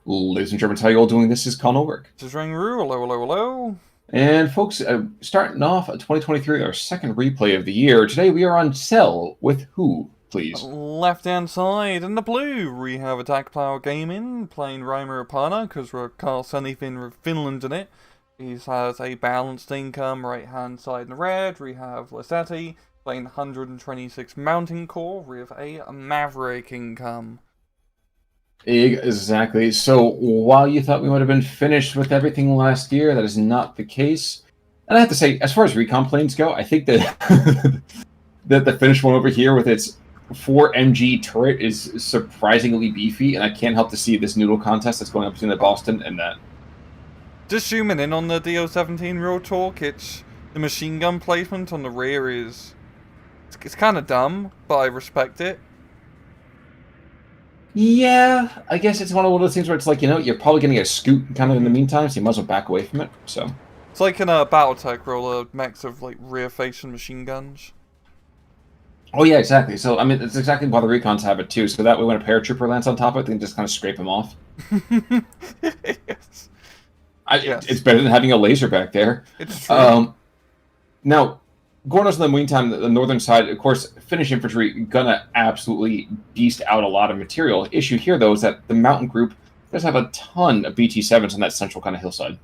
Ladies and gentlemen, how you all doing? This is Connell Work. This is Ringroo, hello, hello, hello. And folks, starting off 2023, our second replay of the year. Today we are on Cell with who, please? Left hand side in the blue, we have AtkPwr Gaming playing Raimer Apana because we're cast anything with Finland in it. He has a balanced income, right hand side in red. We have Lessite playing 126 Mountain Core with a Maverick income. Exactly. So while you thought we would have been finished with everything last year, that is not the case. And I have to say, as far as recon planes go, I think that that the Finnish one over here with its 4 MG turret is surprisingly beefy, and I can't help to see this noodle contest that's going up between the Boston and that. Just zooming in on the DO-17 real talk, it's the machine gun placement on the rear is it's kind of dumb, but I respect it. Yeah, I guess it's one of those things where it's like, you're probably going to get a scoot kind of in the meantime, so you might as well back away from it. So it's like in a BattleTech where all the mechs have like rear-facing machine guns. Oh yeah, exactly. So I mean, it's exactly why the recons have it too. So that way, when a paratrooper lands on top of it, they can just kind of scrape him off. Yes. It's better than having a laser back there. It's true. Now, going on to the meantime, the northern side, of course, Finnish infantry gonna absolutely beast out a lot of material. Issue here, though, is that the mountain group does have a ton of BT-7s on that central kind of hillside.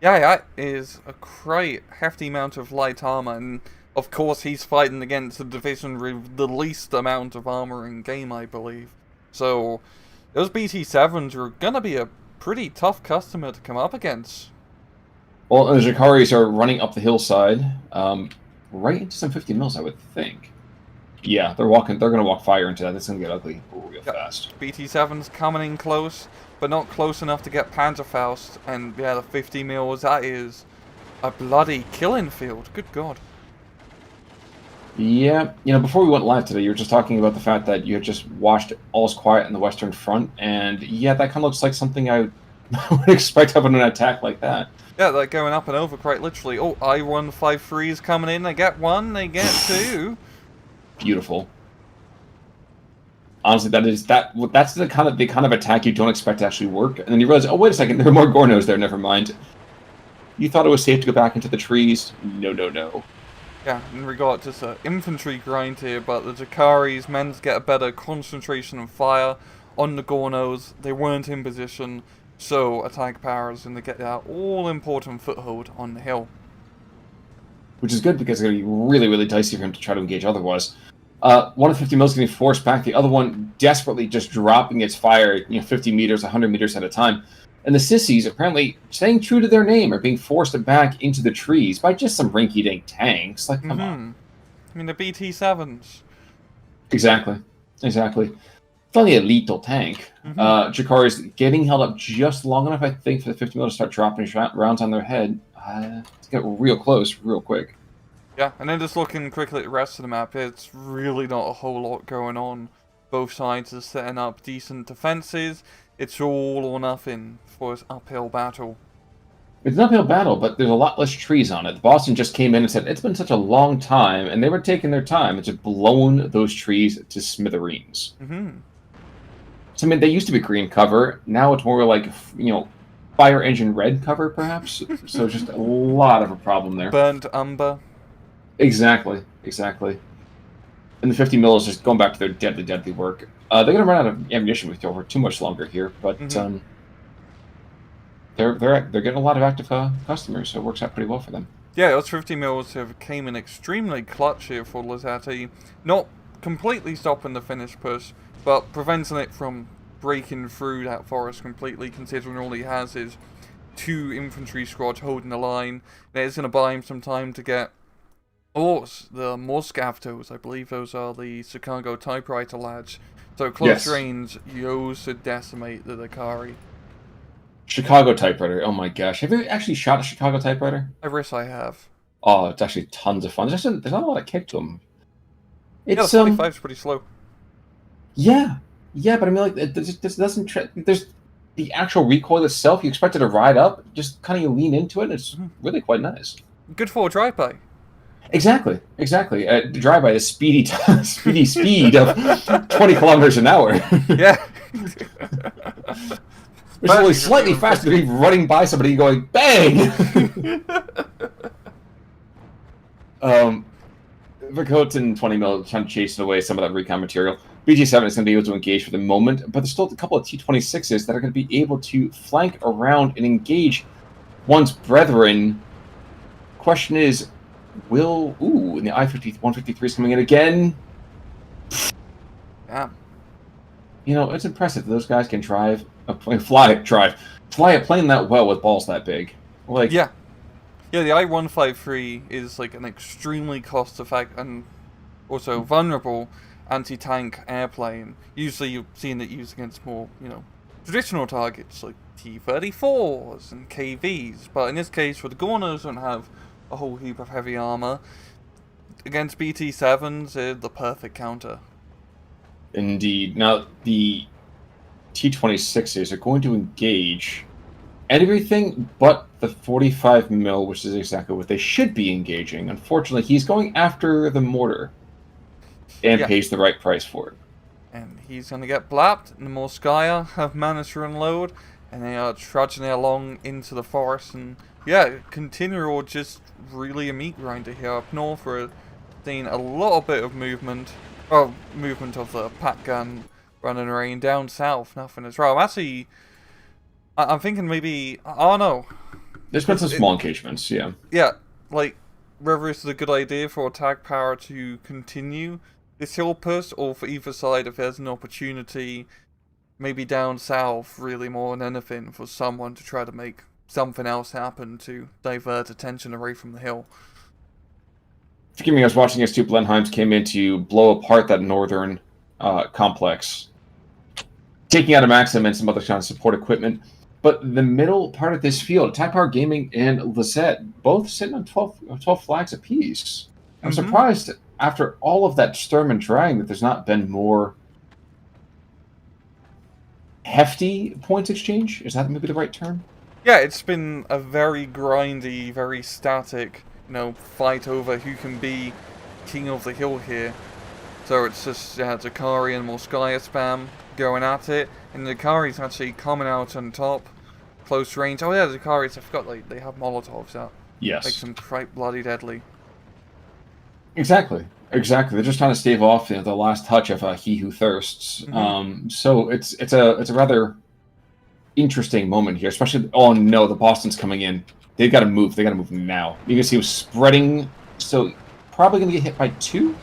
Yeah, that is a quite hefty amount of light armor, and of course he's fighting against the division with the least amount of armor in game, I believe. So, those BT-7s are gonna be a pretty tough customer to come up against. Well, the Jakaris are running up the hillside, right into some 50 mils, I would think. Yeah, they're gonna walk fire into that. It's gonna get ugly real fast. BT-7's coming in close, but not close enough to get Panzerfaust, and yeah, the 50 mils, that is a bloody killing field. Good God. Yeah, before we went live today, you were just talking about the fact that you had just watched All's Quiet on the Western Front, and yeah, that kind of looks like something I would expect of an attack like that. Yeah, they're going up and over quite literally. Oh, I-153 is coming in. They get one, they get two. Beautiful. Honestly, that's the kind of attack you don't expect to actually work, and then you realize, oh wait a second, there are more Gornos there. Never mind. You thought it was safe to go back into the trees? No, no, no. Yeah, in regard to the infantry grind here, but the Jakaris managed to get a better concentration of fire on the Gornos. They weren't in position, so AtkPwr is going to get that all-important foothold on the hill. Which is good, because it's going to be really, really dicey for him to try to engage otherwise. One of 50 mils is getting forced back, the other one desperately just dropping its fire, 50 meters, 100 meters at a time. And the sissies, apparently staying true to their name, are being forced back into the trees by just some rinky-dink tanks. Like, come on. I mean, the BT-7s. Exactly. It's only a lethal tank. Jakar is getting held up just long enough, I think, for the 50 mil to start dropping rounds on their head. To get real close, real quick. Yeah, and then just looking quickly at the rest of the map, it's really not a whole lot going on. Both sides are setting up decent defenses. It's all or nothing for this uphill battle. It's an uphill battle, but there's a lot less trees on it. Boston just came in and said, it's been such a long time, and they were taking their time and just blowing those trees to smithereens. So, I mean, they used to be green cover. Now it's more like, fire engine red cover, perhaps. So just a lot of a problem there. Burnt umber. Exactly. And the 50 mil is just going back to their deadly, deadly work. They're going to run out of ammunition with you over too much longer here, but they're getting a lot of active customers, so it works out pretty well for them. Yeah, those 50 mils have came in extremely clutch here for Lessite. Not completely stopping the Finnish push, but preventing it from breaking through that forest completely, considering all he has is 2 infantry squads holding the line. And it's going to buy him some time to get the Moskavtos, I believe those are the Chicago typewriter lads. So close range, you should decimate the Dakari. Chicago typewriter, oh my gosh. Have you actually shot a Chicago typewriter? I wish I have. Oh, it's actually tons of fun. There's not a lot of kick to them. Yeah, the 45's pretty slow. Yeah, but I mean, like, this doesn't... There's the actual recoil itself, you expect it to ride up, just kind of you lean into it, and it's really quite nice. Good for a drive-by. Exactly. Drive-by, the speedy speed of 20 kilometers an hour. Yeah. Which is only slightly faster than me running by somebody and going, bang! Verkoten 20 mil trying to chase away some of that recon material. BG7 is going to be able to engage for the moment, but there's still a couple of T-26s that are going to be able to flank around and engage one's brethren. Question is, will... Ooh, and the I-153 is coming in again. Yeah. You know, it's impressive that those guys can fly a plane that well with balls that big. Like, yeah. Yeah, the I-153 is like an extremely cost-effective and also vulnerable anti-tank airplane. Usually you've seen it used against more, traditional targets like T-34s and KVs. But in this case, where the Gorners don't have a whole heap of heavy armor, against BT-7s, they're the perfect counter. Indeed. Now, the T-26s are going to engage everything but the 45 mil, which is exactly what they should be engaging. Unfortunately, he's going after the mortar and pays the right price for it. And he's going to get blapped, and the Morskaya have managed to unload, and they are trudging along into the forest. And continue just really a meat grinder here up north. We're seeing a little bit of movement. Well, movement of the Pat gun running rain down south. Nothing as well. Actually, I'm thinking maybe... Oh, no. There's been some small engagements, yeah. Yeah, like, whether this is a good idea for AtkPwr to continue this hill push, or for either side, if there's an opportunity, maybe down south, really more than anything, for someone to try to make something else happen to divert attention away from the hill. Forgive me, I was watching as two Blenheims came in to blow apart that northern complex, taking out a Maxim and some other kind of support equipment. But the middle part of this field, AtkPwr Gaming and Lessite, both sitting on 12 flags apiece. I'm surprised, after all of that sturm and drag, that there's not been more hefty points exchange. Is that maybe the right term? Yeah, it's been a very grindy, very static, fight over who can be king of the hill here. So it's just Zakari and Morskaya spam going at it, and Zakari's actually coming out on top, close range. Oh yeah, Zakari's, I forgot, they have Molotovs out. Yes. Makes them quite bloody deadly. Exactly. They're just trying to stave off the last touch of he who thirsts. So it's a rather interesting moment here, especially. Oh no, the Boston's coming in. They've got to move. They got to move now. You can see him spreading. So probably going to get hit by 2.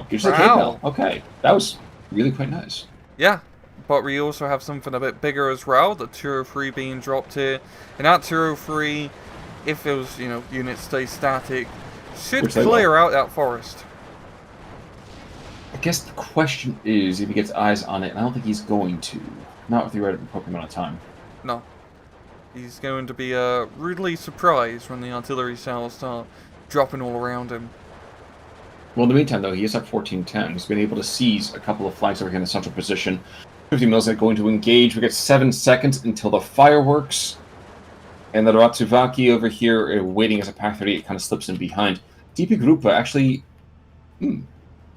Just like K-Bell. Okay, that was really quite nice. Yeah, but we also have something a bit bigger as well. The 203 being dropped here, and that 203, if those units stay static, should clear out that forest. I guess the question is if he gets eyes on it, and I don't think he's going to. Not with the right Pokemon of time. No. He's going to be rudely surprised when the artillery cells start dropping all around him. Well, in the meantime, though, he is at 14-10. He's been able to seize a couple of flags over here in the central position. 50 mils are going to engage. We get 7 seconds until the fireworks. And the Ratsuvaki over here waiting as a Pack 38 kind of slips in behind. DP Grupa actually... maybe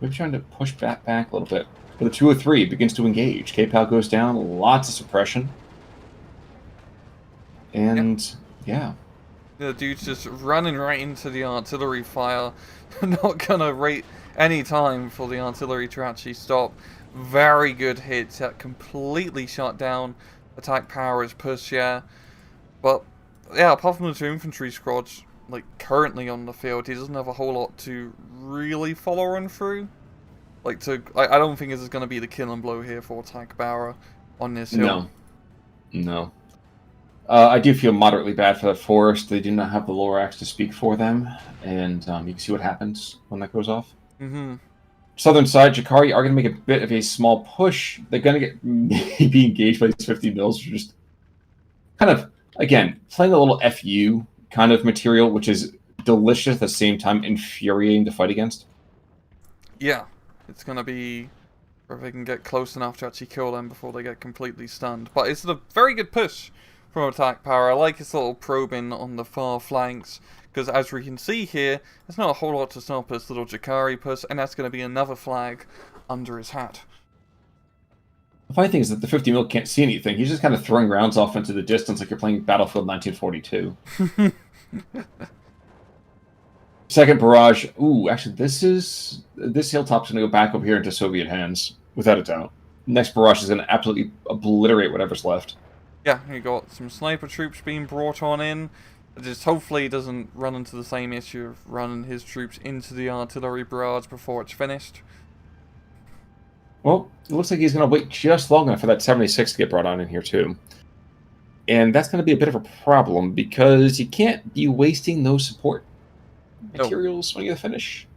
trying to push back a little bit. But the 203 begins to engage. K-Pal goes down. Lots of suppression. And, yeah. The dude's just running right into the artillery fire. Not gonna wait any time for the artillery to actually stop. Very good hits that completely shut down AtkPwr's push, yeah. But, yeah, apart from the 2 infantry squads, currently on the field, he doesn't have a whole lot to really follow on through. I don't think this is going to be the killing blow here for AtkPwr on this hill. No. I do feel moderately bad for the forest. They do not have the Lorax to speak for them, and you can see what happens when that goes off. Southern side, Jakari are going to make a bit of a small push. They're going to get maybe engaged by these 50 mils, which are just kind of, again, playing a little FU kind of material, which is delicious at the same time infuriating to fight against. Yeah, it's going to be where they can get close enough to actually kill them before they get completely stunned. But it's a very good push from AtkPwr. I like his little probing on the far flanks, because as we can see here, there's not a whole lot to stop this little Jakari push, and that's going to be another flag under his hat. The funny thing is that the 50 mil can't see anything. He's just kind of throwing rounds off into the distance like you're playing Battlefield 1942. Second barrage. Ooh, actually, this hilltop's going to go back over here into Soviet hands, without a doubt. Next barrage is going to absolutely obliterate whatever's left. Yeah, you got some sniper troops being brought on in. Just hopefully he doesn't run into the same issue of running his troops into the artillery barrage before it's finished. Well, it looks like he's going to wait just long enough for that 76 to get brought on in here, too. And that's going to be a bit of a problem, because you can't be wasting those support materials when you finish.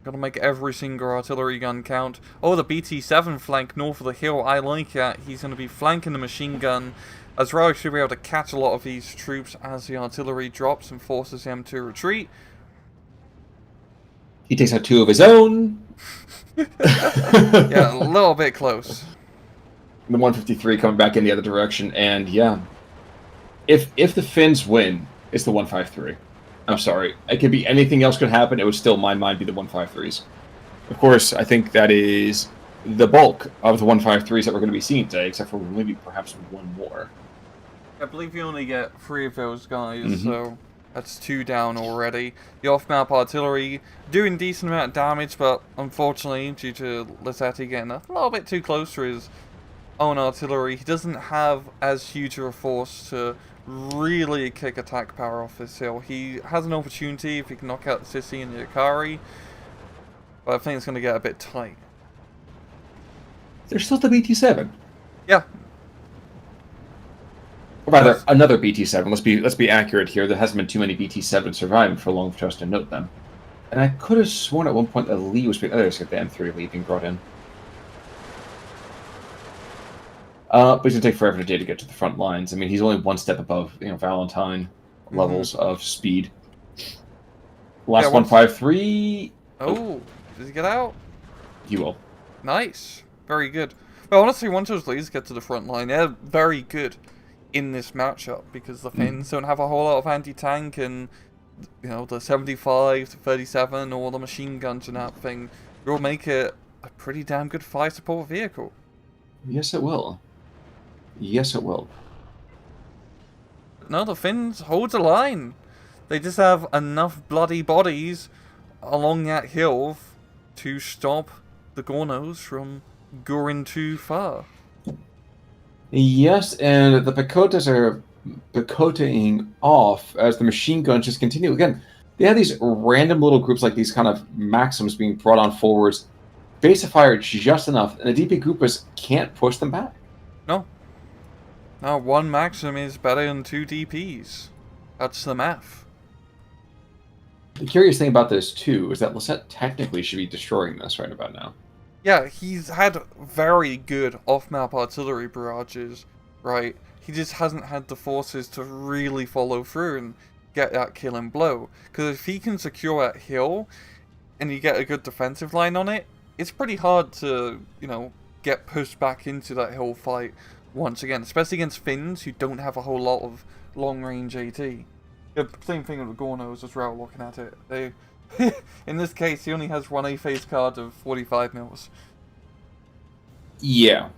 Gotta make every single artillery gun count. Oh, the BT-7 flank north of the hill. I like that. He's going to be flanking the machine gun. Azrael should be able to catch a lot of these troops as the artillery drops and forces them to retreat. He takes out 2 of his own. Yeah, a little bit close. The 153 coming back in the other direction, and yeah. If the Finns win, it's the 153. I'm sorry. It could be anything else could happen. It would still, in my mind, be the 153s. Of course, I think that is the bulk of the 153s that we're going to be seeing today, except for maybe perhaps one more. I believe you only get 3 of those guys, so that's 2 down already. The off-map artillery doing decent amount of damage, but unfortunately, due to Lessite getting a little bit too close to his own artillery, he doesn't have as huge of a force to really kick AtkPwr off this hill. He has an opportunity if he can knock out the Sissy and the Akari, but I think it's going to get a bit tight. There's still the BT-7. Yeah. Or rather, another BT-7. Let's be accurate here. There hasn't been too many BT-7s surviving for long for us to note them. And I could have sworn at one point that Lee was being... Oh, there's the M3 Lee being brought in. But it's going to take forever today to get to the front lines. I mean, he's only one step above, Valentine levels of speed. Last 153. Oh, does he get out? He will. Nice. Very good. Well, honestly, once those leads get to the front line, they're very good in this matchup, because the Finns don't have a whole lot of anti-tank, and, the 75 to 37, or the machine guns and that thing will make it a pretty damn good fire support vehicle. Yes, it will. Yes, it will. No, the Finns hold the line. They just have enough bloody bodies along that hill to stop the Gornos from going too far. Yes, and the Pakotas are Pakotaing off as the machine guns just continue. Again, they have these random little groups like these kind of Maxims being brought on forwards. Base of fire just enough, and the DP groupers can't push them back. No. Now, 1 Maxim is better than 2 DPs. That's the math. The curious thing about this, too, is that Lessite technically should be destroying this right about now. Yeah, he's had very good off-map artillery barrages, right? He just hasn't had the forces to really follow through and get that killing blow. Because if he can secure that hill, and you get a good defensive line on it, it's pretty hard to, get pushed back into that hill fight once again, especially against Finns who don't have a whole lot of long-range AT. Yeah, same thing with the Gornos as well, looking at it. They, in this case, he only has 1 A-phase card of 45 mils. Yeah.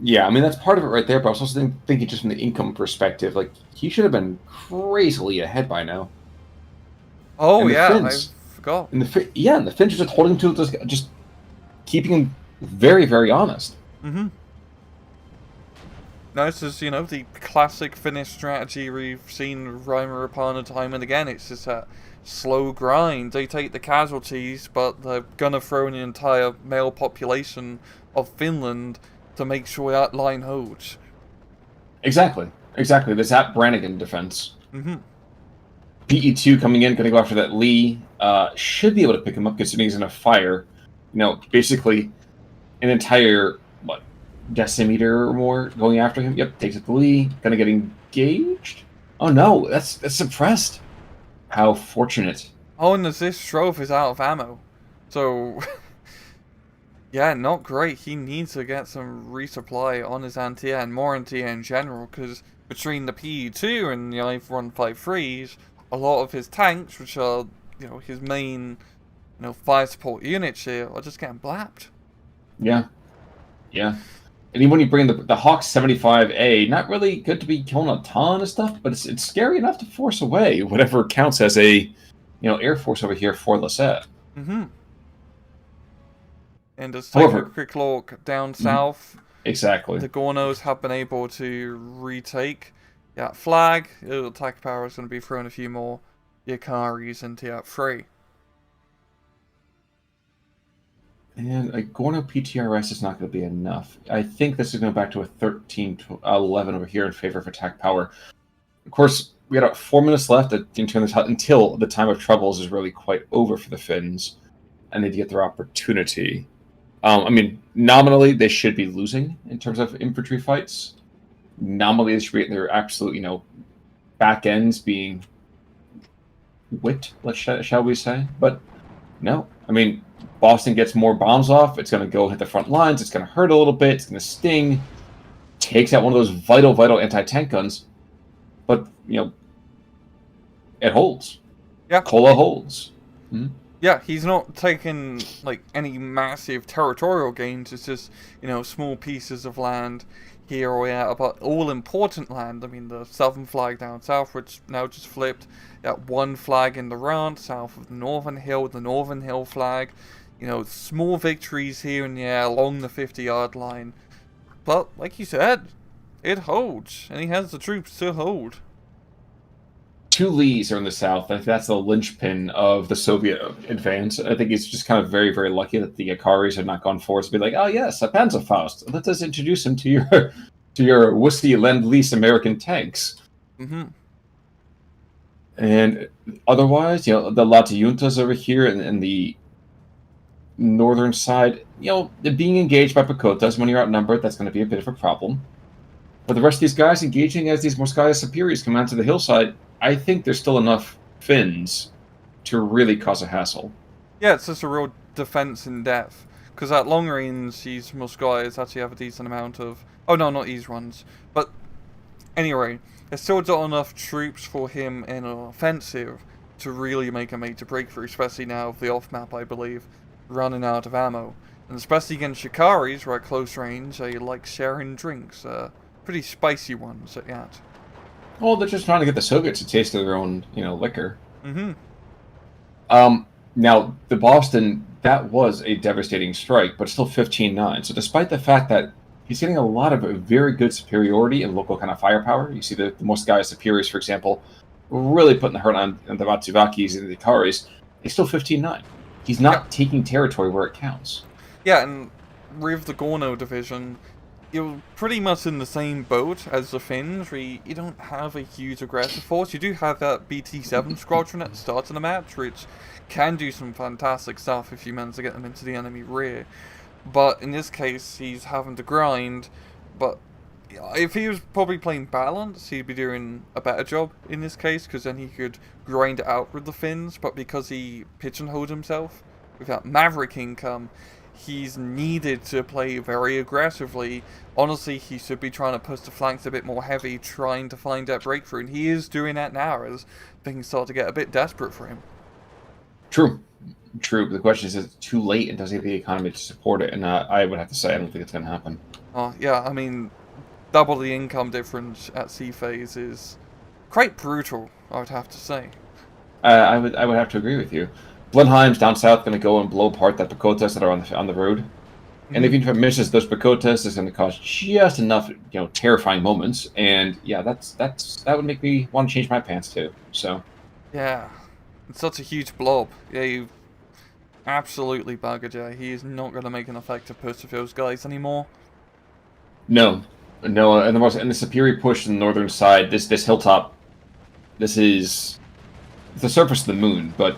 Yeah, I mean, that's part of it right there, but I was also thinking just from the income perspective, like, he should have been crazily ahead by now. Oh, yeah, Finns, I forgot. And the Finns are just holding him to just keeping him very, very honest. Mm-hmm. No, this is, the classic Finnish strategy we've seen Reimer upon a time and again. It's just that slow grind. They take the casualties, but they're gonna throw in the entire male population of Finland to make sure that line holds. Exactly. There's that Brannigan defense. Mm-hmm. PE2 coming in, gonna go after that Lee. Should be able to pick him up considering he's gonna fire. Basically an entire, decimeter or more going after him. Yep, takes it to Lee. Gonna get engaged. Oh no, that's suppressed. How fortunate. Oh, and this Shrove is out of ammo. So, yeah, not great. He needs to get some resupply on his anti-air and more anti-air in general, because between the PE2 and the I-153s, a lot of his tanks, which are, his main, fire support units here, are just getting blapped. Yeah. And even when you bring the Hawk 75A, not really good to be killing a ton of stuff, but it's scary enough to force away whatever counts as a Air Force over here for Lessite. Mm-hmm. And let's take a However, quick look down south. exactly. The Gornos have been able to retake that flag. AtkPwr is going to be throwing a few more Yakaris into that fray. And a Gorno PTRS is not going to be enough. I think this is going back to a 13-11 over here in favor of AtkPwr. Of course, we got 4 minutes left until the time of troubles is really quite over for the Finns, and they get their opportunity. I mean, nominally, they should be losing in terms of infantry fights. Nominally, they should be their absolute, back ends being whipped, shall we say. But no. I mean, Boston gets more bombs off. It's going to go hit the front lines. It's going to hurt a little bit. It's going to sting. Takes out one of those vital anti-tank guns. But, it holds. Yeah. Kola holds. Mm-hmm. Yeah, he's not taking, like, any massive territorial gains. It's just, small pieces of land here or there, but all important land. I mean, the southern flag down south, which now just flipped. That one flag in the round, south of the northern hill flag. Small victories here and there along the 50-yard line. But, like you said, it holds, and he has the troops to hold. 2 Lees are in the south. I think that's the linchpin of the Soviet advance. I think it's just kind of very, very lucky that the Yakaris have not gone forward to be like, oh yes, a Panzerfaust. Let us introduce him to your wussy Lend-Lease American tanks. Mm-hmm. And otherwise, the Latayuntas over here in the northern side, being engaged by Pakotas when you're outnumbered, that's going to be a bit of a problem. But the rest of these guys engaging as these Morskaya Superiors come onto the hillside, I think there's still enough Finns to really cause a hassle. Yeah, it's just a real defense in depth. Because at long range, these Morskayas actually have a decent amount of... Oh no, not these ones. But anyway, there's still not enough troops for him in an offensive to really make a major breakthrough, especially now with the off-map, I believe, running out of ammo. And especially against Yakaris, where at close range, they like sharing drinks. Pretty spicy ones at that. Well, they're just trying to get the Soviets to taste of their own, liquor. Mm-hmm. Now, the Boston, that was a devastating strike, but still 15-9. So despite the fact that he's getting a lot of very good superiority and local kind of firepower, you see the Morskaya Superiors, for example, really putting the hurt on the Matsuvakis and the Ikaris, he's still 15-9. He's not taking territory where it counts. Yeah, and with the Gorno division, you're pretty much in the same boat as the Finns, where you don't have a huge aggressive force. You do have that BT-7 squadron at the start of the match, which can do some fantastic stuff if you manage to get them into the enemy rear. But in this case, he's having to grind. But if he was probably playing balance, he'd be doing a better job in this case, because then he could grind it out with the Finns. But because he pigeonholed himself with that Maverick income, he's needed to play very aggressively. Honestly, he should be trying to push the flanks a bit more heavy, trying to find that breakthrough, and he is doing that now as things start to get a bit desperate for him. True. The question is it too late, and does he have the economy to support it? And I would have to say I don't think it's going to happen. Yeah, I mean, double the income difference at C phase is quite brutal, I would have to say. I would have to agree with you. Blenheim's down south going to go and blow apart that Pakotas that are on the road. And even if it misses those Pakotas, it's going to cause just enough, terrifying moments. And yeah, that would make me want to change my pants too. So yeah, it's such a huge blob. Yeah, you absolutely buggered. Yeah, he is not going to make an effective push of those guys anymore. No, and the superior push on the northern side. This hilltop. This is the surface of the moon, but.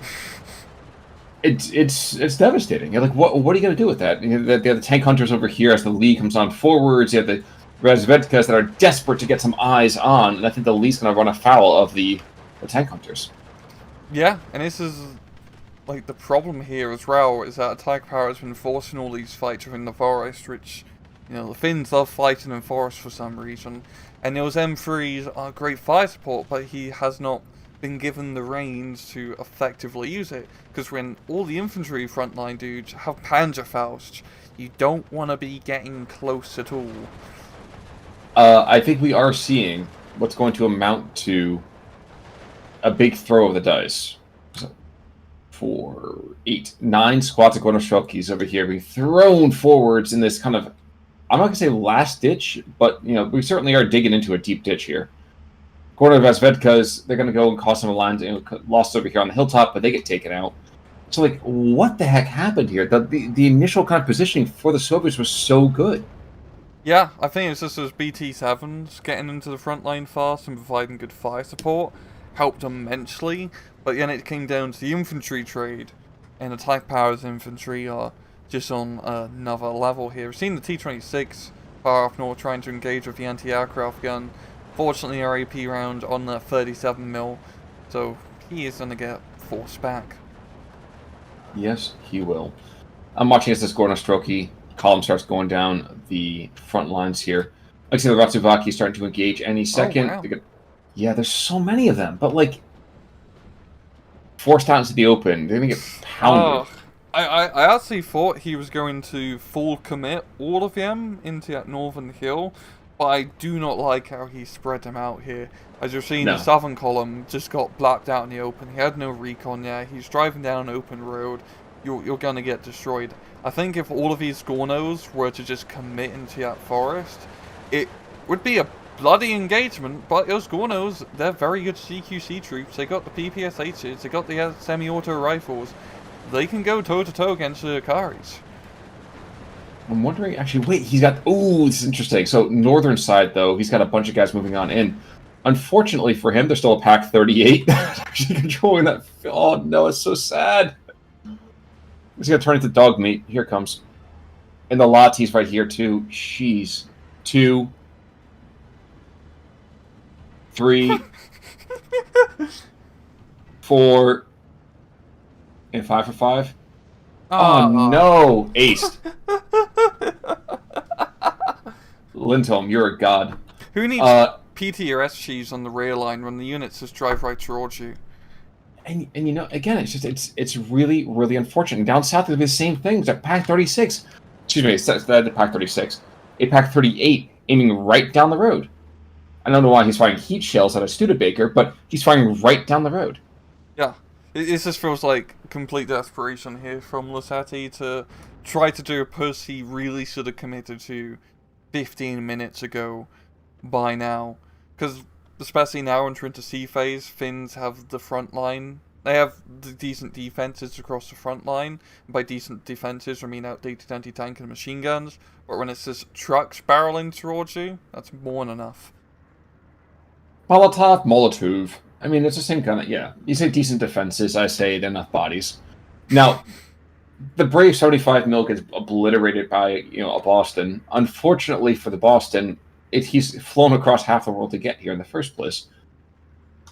It's devastating. You're like, what are you going to do with that? You have the tank hunters over here as the Lee comes on forwards. You have the Razvedkas that are desperate to get some eyes on, and I think the Lee's going to run afoul of the tank hunters. Yeah, and this is like the problem here as well, is that AtkPwr has been forcing all these fights within the forest, which, the Finns love fighting in forest for some reason. And those M3s are great fire support, but he has not been given the reins to effectively use it. Because when all the infantry frontline dudes have Panzerfaust, you don't want to be getting close at all. I think we are seeing what's going to amount to a big throw of the dice. 4, 8, 9 squads of Gornoshrokis over here being thrown forwards in this kind of, I'm not going to say last ditch, but we certainly are digging into a deep ditch here. Gornovazvedkas, they're going to go and cause some lines, lost over here on the hilltop, but they get taken out. So, what the heck happened here? The initial kind of positioning for the Soviets was so good. Yeah, I think it's just those BT-7s getting into the front line fast and providing good fire support helped immensely, but then it came down to the infantry trade, and AtkPwr's infantry are just on another level here. We've seen the T-26 far up north trying to engage with the anti-aircraft gun. Fortunately, our AP round on the 37mm, so he is going to get forced back. Yes, he will. I'm watching as this Gornostroki column starts going down the front lines here. I see the Ratsuvaki starting to engage any second. Oh, wow. Yeah, there's so many of them, but forced out into the open, they're gonna get pounded. I actually thought he was going to full commit all of them into that northern hill, but I do not like how he spread them out here. As you're seeing, the southern column just got blacked out in the open. He had no recon there. He's driving down an open road. You're gonna get destroyed. I think if all of these Gornos were to just commit into that forest, it would be a bloody engagement, but those Gornos, they're very good CQC troops. They got the PPSHs, they got the semi-auto rifles. They can go toe-to-toe against the Akaris. I'm wondering, actually, wait, he's got... Ooh, this is interesting. So, northern side, though, he's got a bunch of guys moving on in. Unfortunately for him, there's still a Pack 38 actually controlling that. Oh, no, it's so sad. He's going to turn into dog meat. Here it comes. And the Latis right here, too. Jeez. 2, 3, 4, and 5 for 5. Oh, no! Aced. Lindholm, you're a god. Who needs PT or SGs on the rail line when the units just drive right towards you? And again, it's really, really unfortunate. And down south, there's the same things. At Pack 36, excuse me, it's the Pack 36, a Pack 38 aiming right down the road. I don't know why he's firing heat shells at a Studebaker, but he's firing right down the road. Yeah, it just feels like complete desperation here from Lessite to try to do a push he really should have committed to 15 minutes ago by now. Because especially now entering into C phase, Finns have the front line. They have the decent defenses across the front line. And by decent defenses, I mean outdated anti-tank and machine guns. But when it's just trucks barreling towards you, that's more than enough. Molotov. I mean, it's the same kind of, yeah. You say decent defenses, I say enough bodies. Now, the brave 75mm gets obliterated by, a Boston. Unfortunately for the Boston, he's flown across half the world to get here in the first place.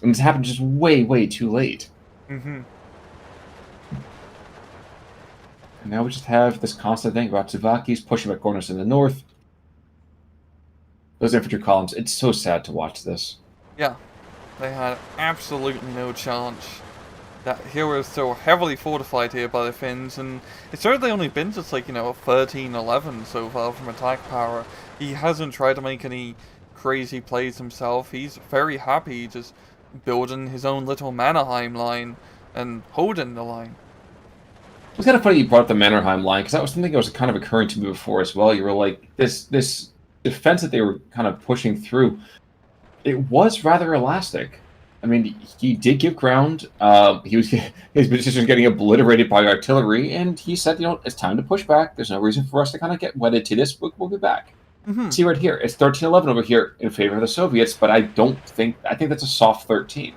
And it's happened just way, way too late. Mm-hmm. And now we just have this constant thing about Tsuvakis pushing back corners in the north. Those infantry columns, it's so sad to watch this. Yeah, they had absolutely no chance. That hill is so heavily fortified here by the Finns, and it's certainly only been just a 13-11 so far from AtkPwr. He hasn't tried to make any crazy plays himself. He's very happy just building his own little Mannerheim line and holding the line. It's kind of funny you brought up the Mannerheim line, because that was something that was kind of occurring to me before as well. You were like, this defense that they were kind of pushing through, it was rather elastic. I mean, he did give ground. His position was getting obliterated by artillery, and he said, it's time to push back. There's no reason for us to kind of get wedded to this. We'll be back. Mm-hmm. See right here, it's 13-11 over here in favor of the Soviets, but I think that's a soft 13.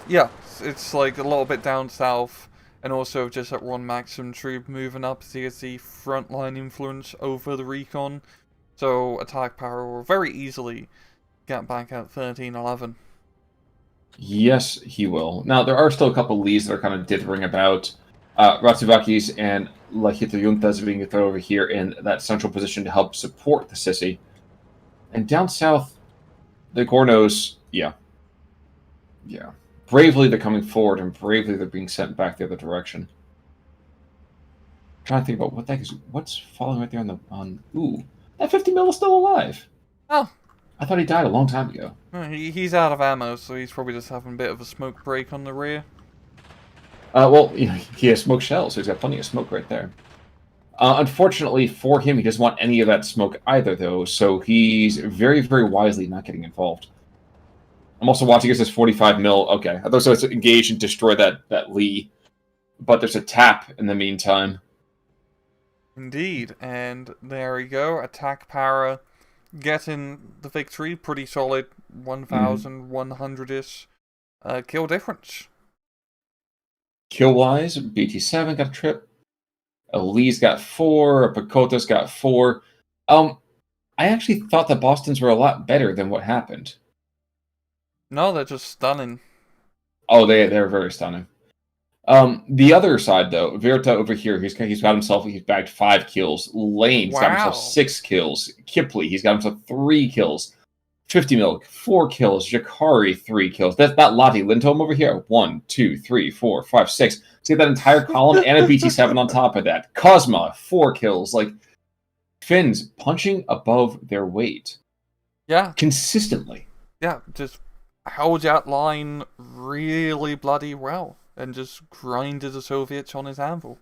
Yeah, it's a little bit down south, and also just at one maximum troop moving up to get the frontline influence over the recon. So AtkPwr will very easily get back at 13-11. Yes, he will. Now, there are still a couple leads that are kind of dithering about. Ratsuvakis and Lahitayuntas being thrown over here in that central position to help support the Sissy. And down south, the Gornos, yeah. bravely they're coming forward, and bravely they're being sent back the other direction. I'm trying to think about what the heck is what's falling right there on. Ooh, that 50 mil is still alive. Oh. I thought he died a long time ago. He's out of ammo, so he's probably just having a bit of a smoke break on the rear. Well, he has smoke shells, so he's got plenty of smoke right there. Unfortunately for him, he doesn't want any of that smoke either, though, so he's very, very wisely not getting involved. I'm also watching this 45 mil. Okay, I thought so. It's engage and destroy that Lee, but there's a tap in the meantime. Indeed, and there we go. AtkPwr getting the victory. Pretty solid, 1,100-ish kill difference. Kill-wise, BT7 got a trip. A Lee's got 4. A Pakota's got 4. I actually thought the Bostons were a lot better than what happened. No, they're just stunning. Oh, they're very stunning. The other side, though, Virta over here, he's bagged 5 kills. Lane's got himself 6 kills. Kipley, he's got himself 3 kills. 50 mil, 4 kills. Jakari, 3 kills. That Lottie Lindholm over here, 1, 2, 3, 4, 5, 6. See that entire column and a BT7 on top of that. Cosma, 4 kills. Like, Finns punching above their weight. Yeah. Consistently. Yeah, just held that line really bloody well. And just grinded the Soviets on his anvil.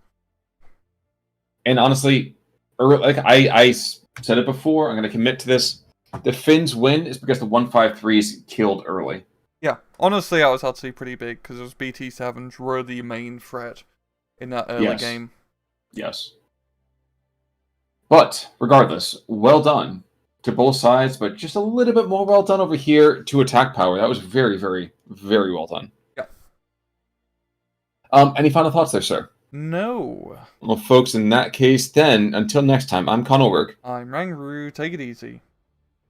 And honestly, like I said it before, I'm going to commit to this. The Finns win is because the 153s killed early. Yeah, honestly, that was actually pretty big because those BT7s were the main threat in that early game. Yes. But regardless, well done to both sides, but just a little bit more well done over here to AtkPwr. That was very, very, very well done. Yeah. Any final thoughts there, sir? No. Well, folks, in that case, then, until next time, I'm Connorberg. I'm Rangru. Take it easy.